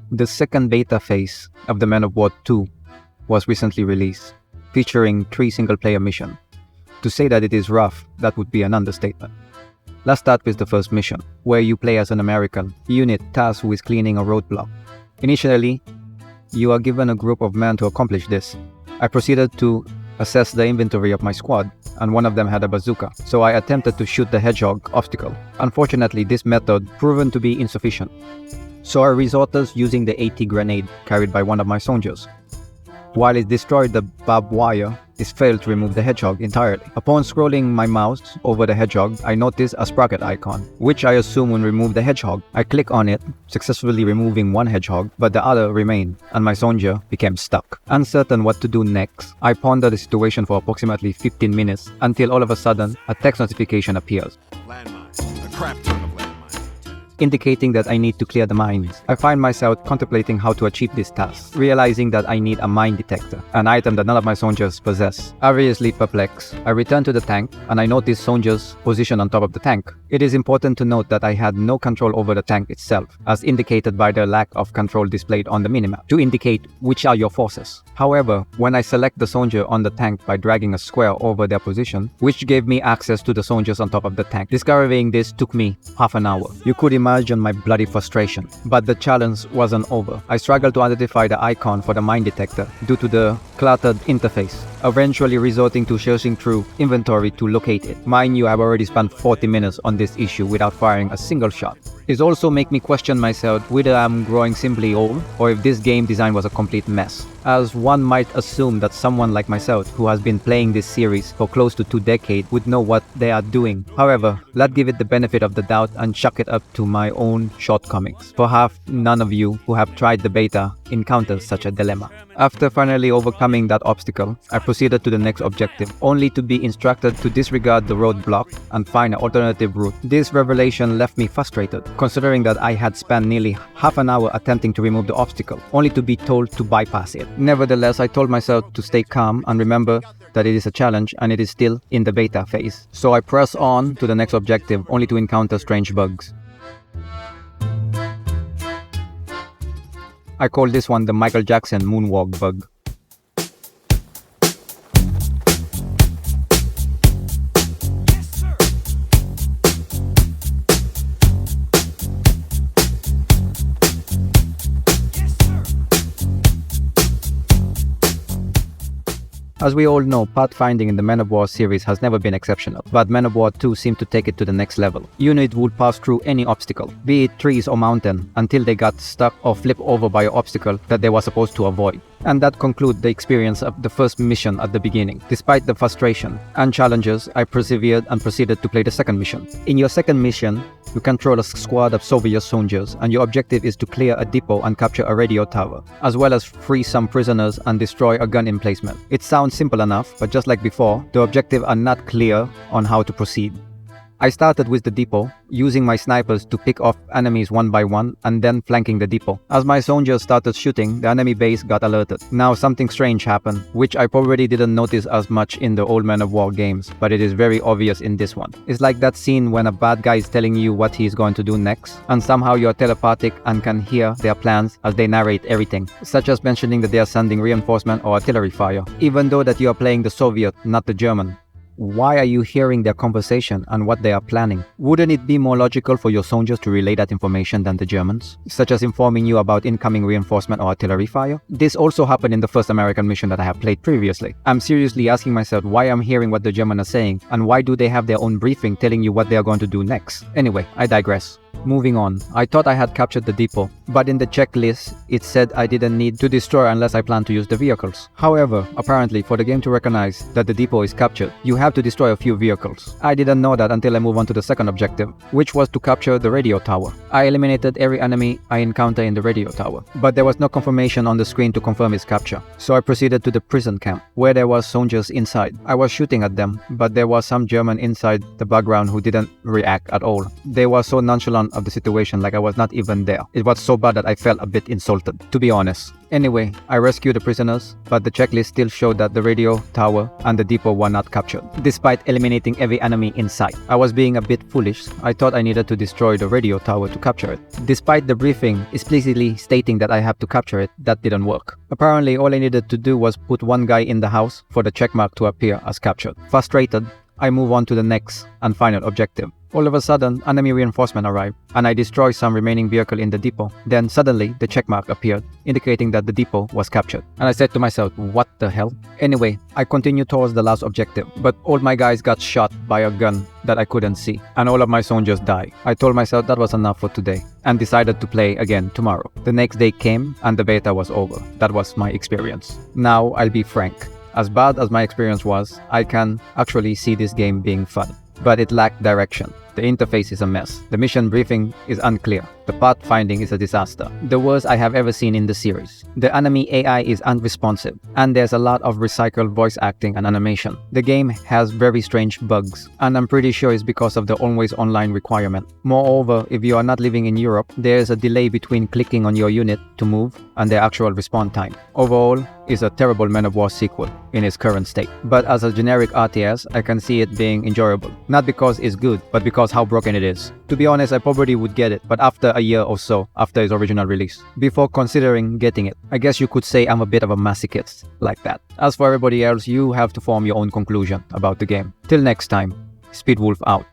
The second beta phase of the Man of War 2 was recently released, featuring 3 single-player missions. To say that it is rough, that would be an understatement. Let's start with the first mission, where you play as an American unit tasked with cleaning a roadblock. Initially, you are given a group of men to accomplish this. I proceeded to assess the inventory of my squad, and one of them had a bazooka, so I attempted to shoot the hedgehog obstacle. Unfortunately, this method proven to be insufficient, so I resorted using the AT grenade carried by one of my soldiers. While it destroyed the barbed wire, it failed to remove the hedgehog entirely. Upon scrolling my mouse over the hedgehog, I noticed a sprocket icon, which I assume will remove the hedgehog. I click on it, successfully removing one hedgehog, but the other remained, and my soldier became stuck. Uncertain what to do next, I pondered the situation for approximately 15 minutes, until all of a sudden, a text notification appears. Landmines. A crap ton of landmines. Indicating that I need to clear the mines. I find myself contemplating how to achieve this task, realizing that I need a mine detector, an item that none of my soldiers possess. Obviously perplexed, I return to the tank and I notice soldiers positioned on top of the tank. It is important to note that I had no control over the tank itself, as indicated by the lack of control displayed on the minimap, to indicate which are your forces. However, when I select the soldier on the tank by dragging a square over their position, which gave me access to the soldiers on top of the tank. Discovering this took me half an hour. You could imagine my bloody frustration, but the challenge wasn't over. I struggled to identify the icon for the mine detector due to the cluttered interface, eventually resorting to searching through inventory to locate it. Mind you, I've already spent 40 minutes on this issue without firing a single shot. It also makes me question myself whether I'm growing simply old or if this game design was a complete mess, as one might assume that someone like myself who has been playing this series for close to 2 decades would know what they are doing. However, let's give it the benefit of the doubt and chalk it up to my own shortcomings. Perhaps none of you who have tried the beta encounters such a dilemma. After finally overcoming that obstacle, I proceeded to the next objective, only to be instructed to disregard the roadblock and find an alternative route. This revelation left me frustrated, considering that I had spent nearly half an hour attempting to remove the obstacle, only to be told to bypass it. Nevertheless, I told myself to stay calm and remember that it is a challenge and it is still in the beta phase. So I press on to the next objective, only to encounter strange bugs. I call this one the Michael Jackson moonwalk bug. As we all know, pathfinding in the Man of War series has never been exceptional, but Man of War 2 seemed to take it to the next level. Unit would pass through any obstacle, be it trees or mountain, until they got stuck or flipped over by an obstacle that they were supposed to avoid. And that concludes the experience of the first mission at the beginning. Despite the frustration and challenges, I persevered and proceeded to play the second mission. In your second mission, you control a squad of Soviet soldiers, and your objective is to clear a depot and capture a radio tower, as well as free some prisoners and destroy a gun emplacement. It sounds simple enough, but just like before, the objectives are not clear on how to proceed. I started with the depot, using my snipers to pick off enemies one by one and then flanking the depot. As my soldiers started shooting, the enemy base got alerted. Now something strange happened, which I probably didn't notice as much in the old Man of War games, but it is very obvious in this one. It's like that scene when a bad guy is telling you what he's going to do next, and somehow you're telepathic and can hear their plans as they narrate everything, such as mentioning that they are sending reinforcement or artillery fire, even though that you are playing the Soviet, not the German. Why are you hearing their conversation and what they are planning? Wouldn't it be more logical for your soldiers to relay that information than the Germans, such as informing you about incoming reinforcement or artillery fire? This also happened in the first American mission that I have played previously. I'm seriously asking myself why I'm hearing what the Germans are saying and why do they have their own briefing telling you what they are going to do next? Anyway, I digress. Moving on, I thought I had captured the depot, but in the checklist, it said I didn't need to destroy unless I plan to use the vehicles. However, apparently for the game to recognize that the depot is captured, you have to destroy a few vehicles. I didn't know that until I moved on to the second objective, which was to capture the radio tower. I eliminated every enemy I encountered in the radio tower, but there was no confirmation on the screen to confirm its capture. So I proceeded to the prison camp, where there were soldiers inside. I was shooting at them, but there was some German inside the background who didn't react at all. They were so nonchalant fun of the situation like I was not even there. It was so bad that I felt a bit insulted, to be honest. Anyway, I rescued the prisoners, but the checklist still showed that the radio tower and the depot were not captured, despite eliminating every enemy in sight. I was being a bit foolish. I thought I needed to destroy the radio tower to capture it. Despite the briefing explicitly stating that I have to capture it, that didn't work. Apparently, all I needed to do was put one guy in the house for the checkmark to appear as captured. Frustrated, I move on to the next and final objective. All of a sudden, enemy reinforcement arrived, and I destroy some remaining vehicle in the depot. Then suddenly, the checkmark appeared, indicating that the depot was captured. And I said to myself, what the hell? Anyway, I continued towards the last objective, but all my guys got shot by a gun that I couldn't see, and all of my soldiers died. I told myself that was enough for today, and decided to play again tomorrow. The next day came, and the beta was over. That was my experience. Now, I'll be frank. As bad as my experience was, I can actually see this game being fun. But it lacked direction. The interface is a mess. The mission briefing is unclear. The pathfinding is a disaster. The worst I have ever seen in the series. The enemy AI is unresponsive, and there's a lot of recycled voice acting and animation. The game has very strange bugs, and I'm pretty sure it's because of the always online requirement. Moreover, if you are not living in Europe, there's a delay between clicking on your unit to move and their actual respawn time. Overall, it's a terrible Men of War sequel in its current state. But as a generic RTS, I can see it being enjoyable. Not because it's good, but because how broken it is. To be honest, I probably would get it, but after a year or so after its original release, before considering getting it. I guess you could say I'm a bit of a masochist like that. As for everybody else, you have to form your own conclusion about the game. Till next time, Speedwolf out.